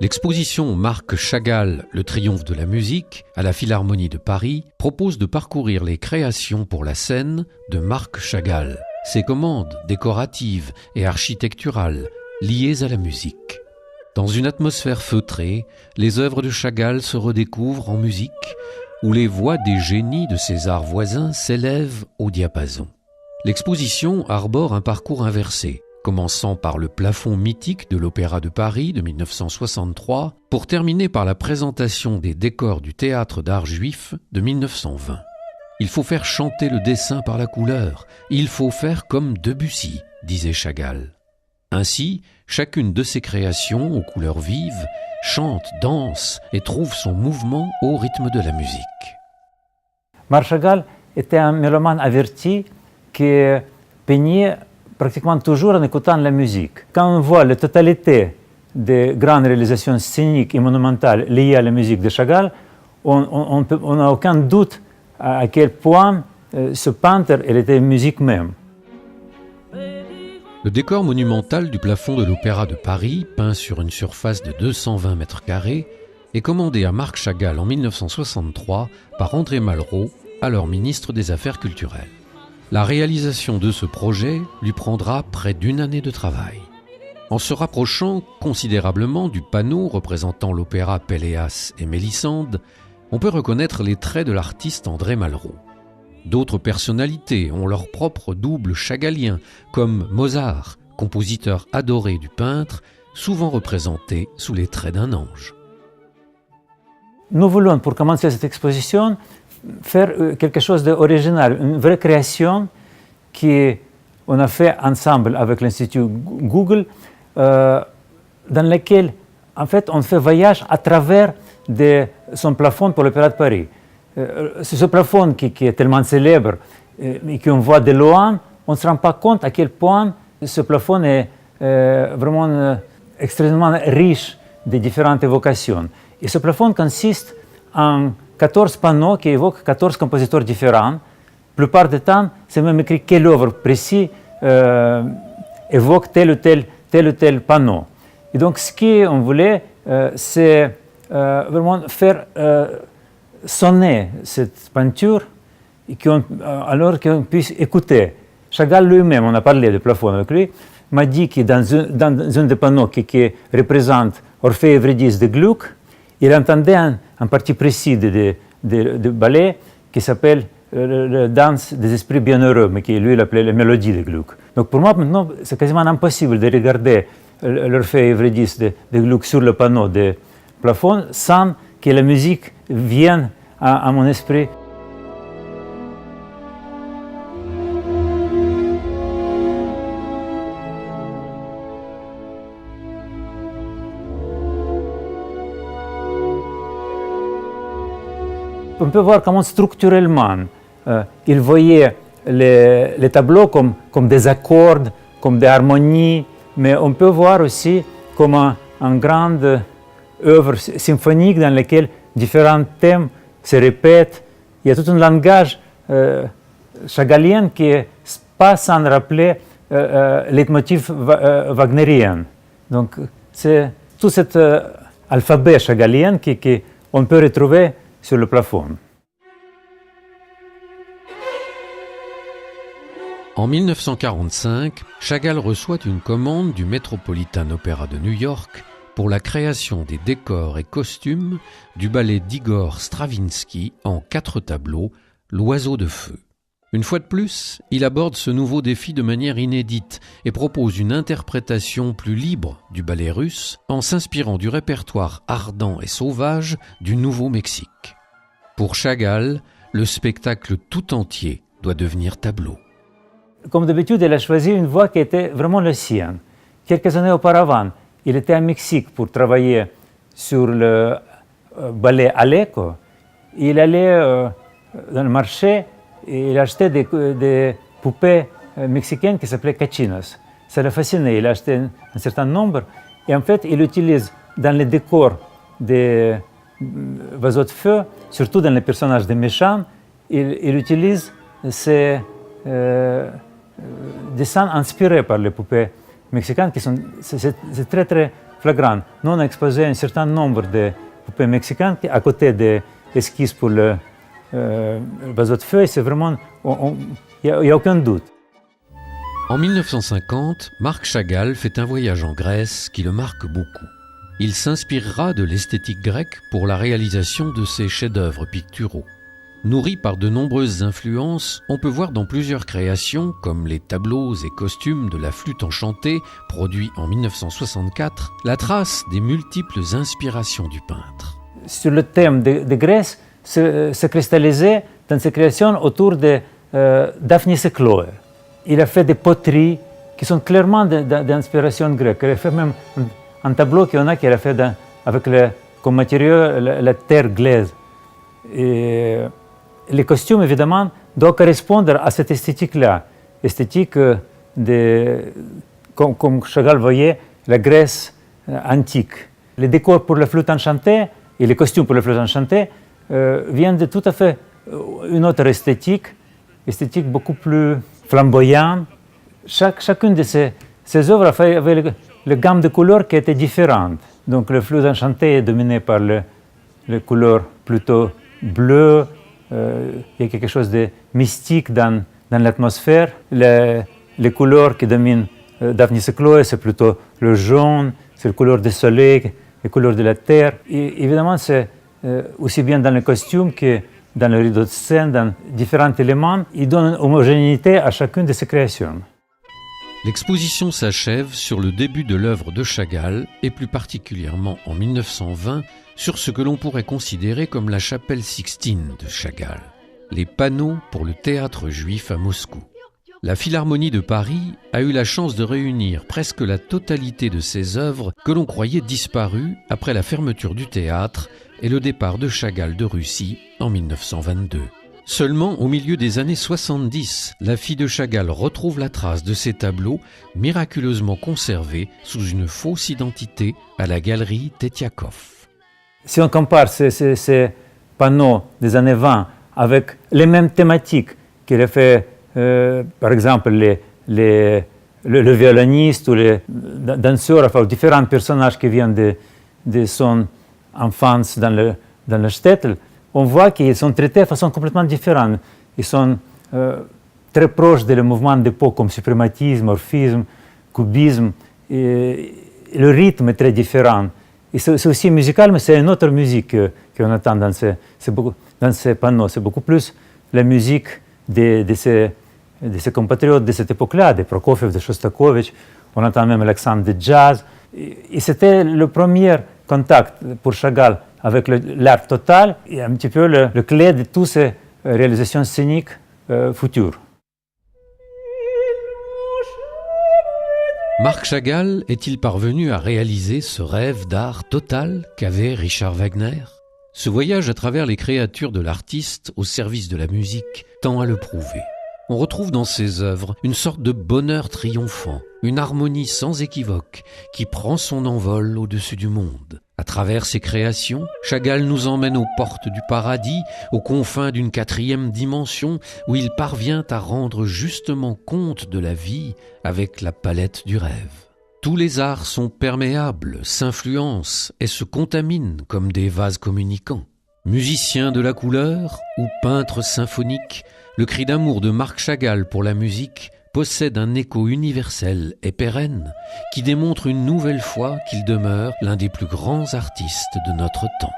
L'exposition Marc Chagall, le triomphe de la musique, à la Philharmonie de Paris, propose de parcourir les créations pour la scène de Marc Chagall, ses commandes décoratives et architecturales liées à la musique. Dans une atmosphère feutrée, les œuvres de Chagall se redécouvrent en musique, où les voix des génies de ses arts voisins s'élèvent au diapason. L'exposition arbore un parcours inversé, commençant par le plafond mythique de l'Opéra de Paris de 1963, pour terminer par la présentation des décors du Théâtre d'Art Juif de 1920. Il faut faire chanter le dessin par la couleur, il faut faire comme Debussy, disait Chagall. Ainsi, chacune de ses créations aux couleurs vives chante, danse et trouve son mouvement au rythme de la musique. Marc Chagall était un mélomane averti qui peignait pratiquement toujours en écoutant la musique. Quand on voit la totalité des grandes réalisations scéniques et monumentales liées à la musique de Chagall, on n'a aucun doute à quel point ce peintre était musique même. Le décor monumental du plafond de l'Opéra de Paris, peint sur une surface de 220 mètres carrés, est commandé à Marc Chagall en 1963 par André Malraux, alors ministre des Affaires culturelles. La réalisation de ce projet lui prendra près d'une année de travail. En se rapprochant considérablement du panneau représentant l'opéra Péléas et Mélisande, on peut reconnaître les traits de l'artiste André Malraux. D'autres personnalités ont leur propre double chagallien, comme Mozart, compositeur adoré du peintre, souvent représenté sous les traits d'un ange. Nous voulons, pour commencer cette exposition, faire quelque chose d'original, une vraie création qu'on a fait ensemble avec l'Institut Google, dans laquelle, en fait, on fait voyage à travers son plafond pour l'Opéra de Paris. C'est ce plafond qui est tellement célèbre et qu'on voit de loin, on ne se rend pas compte à quel point ce plafond est vraiment extrêmement riche de différentes évocations. Et ce plafond consiste en 14 panneaux qui évoquent 14 compositeurs différents. La plupart du temps, c'est même écrit quelle œuvre précise évoque tel ou tel panneau. Et donc, ce qu'on voulait, c'est vraiment faire sonner cette peinture et alors qu'on puisse écouter. Chagall lui-même, on a parlé du plafond avec lui, m'a dit que dans un des panneaux qui représente Orphée et Eurydice de Gluck, il entendait un partie précis de ballet qui s'appelle la danse des esprits bienheureux, mais qui lui l'appelait la mélodie de Gluck. Donc pour moi maintenant, c'est quasiment impossible de regarder l'Orphée et Eurydice de Gluck sur le panneau de plafond sans que la musique vienne à mon esprit. On peut voir comment structurellement il voyait les tableaux comme des accords, comme des harmonies, mais on peut voir aussi comme une grande œuvre symphonique dans laquelle différents thèmes se répètent. Il y a tout un langage chagallien qui n'est pas sans rappeler les motifs wagnériens. Donc c'est tout cet alphabet chagallien qu'on peut retrouver sur le plafond. En 1945, Chagall reçoit une commande du Metropolitan Opera de New York pour la création des décors et costumes du ballet d'Igor Stravinsky en 4 tableaux, L'Oiseau de feu. Une fois de plus, il aborde ce nouveau défi de manière inédite et propose une interprétation plus libre du ballet russe en s'inspirant du répertoire ardent et sauvage du Nouveau-Mexique. Pour Chagall, le spectacle tout entier doit devenir tableau. Comme d'habitude, il a choisi une voie qui était vraiment la sienne. Quelques années auparavant, il était au Mexique pour travailler sur le ballet Aleco. Il allait dans le marché et il achetait des poupées mexicaines qui s'appelaient cachinas. Ça l'a fasciné, il a acheté un certain nombre et en fait, il utilise dans les décors des oiseaux de feu, surtout dans les personnages des méchants, il utilise ces dessins inspirés par les poupées mexicaines qui sont c'est très très flagrant. Nous, on a exposé un certain nombre de poupées mexicaines à côté des esquisses pour le bateau de feuilles. C'est vraiment, il n'y a aucun doute. En 1950, Marc Chagall fait un voyage en Grèce qui le marque beaucoup. Il s'inspirera de l'esthétique grecque pour la réalisation de ses chefs-d'œuvre picturaux. Nourri par de nombreuses influences, on peut voir dans plusieurs créations, comme les tableaux et costumes de la flûte enchantée, produits en 1964, la trace des multiples inspirations du peintre. Sur le thème de Grèce, se cristallisait dans ses créations autour de Daphnis et Chloé. Il a fait des poteries qui sont clairement d'inspiration grecque. Il a fait même un tableau qu'il a fait avec comme matériau la terre glaise. Et les costumes, évidemment, doivent correspondre à cette esthétique-là. Esthétique comme Chagall voyait, la Grèce antique. Les décors pour la flûte enchantée et les costumes pour la flûte enchantée viennent de tout à fait une autre esthétique beaucoup plus flamboyante. Chacune de ces œuvres avait une gamme de couleurs qui était différente. Donc la flûte enchantée est dominée par les couleurs plutôt bleues. Il y a quelque chose de mystique dans l'atmosphère. Les couleurs qui dominent Daphnis et Chloé, c'est plutôt le jaune, c'est les couleurs du soleil, les couleurs de la terre. Et évidemment, c'est aussi bien dans les costumes que dans le rideau de scène, dans différents éléments. Ils donnent une homogénéité à chacune de ces créations. L'exposition s'achève sur le début de l'œuvre de Chagall, et plus particulièrement en 1920, sur ce que l'on pourrait considérer comme la chapelle Sixtine de Chagall, les panneaux pour le théâtre juif à Moscou. La Philharmonie de Paris a eu la chance de réunir presque la totalité de ses œuvres que l'on croyait disparues après la fermeture du théâtre et le départ de Chagall de Russie en 1922. Seulement au milieu des années 70, la fille de Chagall retrouve la trace de ses tableaux miraculeusement conservés sous une fausse identité à la galerie Tetiakov. Si on compare ces panneaux des années 20 avec les mêmes thématiques qu'il a fait, par exemple le violoniste ou les danseurs, enfin différents personnages qui viennent de son enfance dans le shtetl, on voit qu'ils sont traités de façon complètement différente. Ils sont très proches des mouvements d'époque comme suprématisme, orphisme, cubisme. Et le rythme est très différent. Et c'est aussi musical, mais c'est une autre musique qu'on entend dans ces panneaux. C'est beaucoup plus la musique de ses compatriotes de cette époque-là, de Prokofiev, de Shostakovich. On entend même l'accent de jazz. Et c'était le premier contact pour Chagall avec l'art total et un petit peu le clé de toutes ces réalisations scéniques futures. Marc Chagall est-il parvenu à réaliser ce rêve d'art total qu'avait Richard Wagner ? Ce voyage à travers les créatures de l'artiste au service de la musique tend à le prouver. On retrouve dans ses œuvres une sorte de bonheur triomphant, une harmonie sans équivoque qui prend son envol au-dessus du monde. À travers ses créations, Chagall nous emmène aux portes du paradis, aux confins d'une quatrième dimension où il parvient à rendre justement compte de la vie avec la palette du rêve. Tous les arts sont perméables, s'influencent et se contaminent comme des vases communicants. Musicien de la couleur ou peintre symphonique, le cri d'amour de Marc Chagall pour la musique possède un écho universel et pérenne qui démontre une nouvelle fois qu'il demeure l'un des plus grands artistes de notre temps.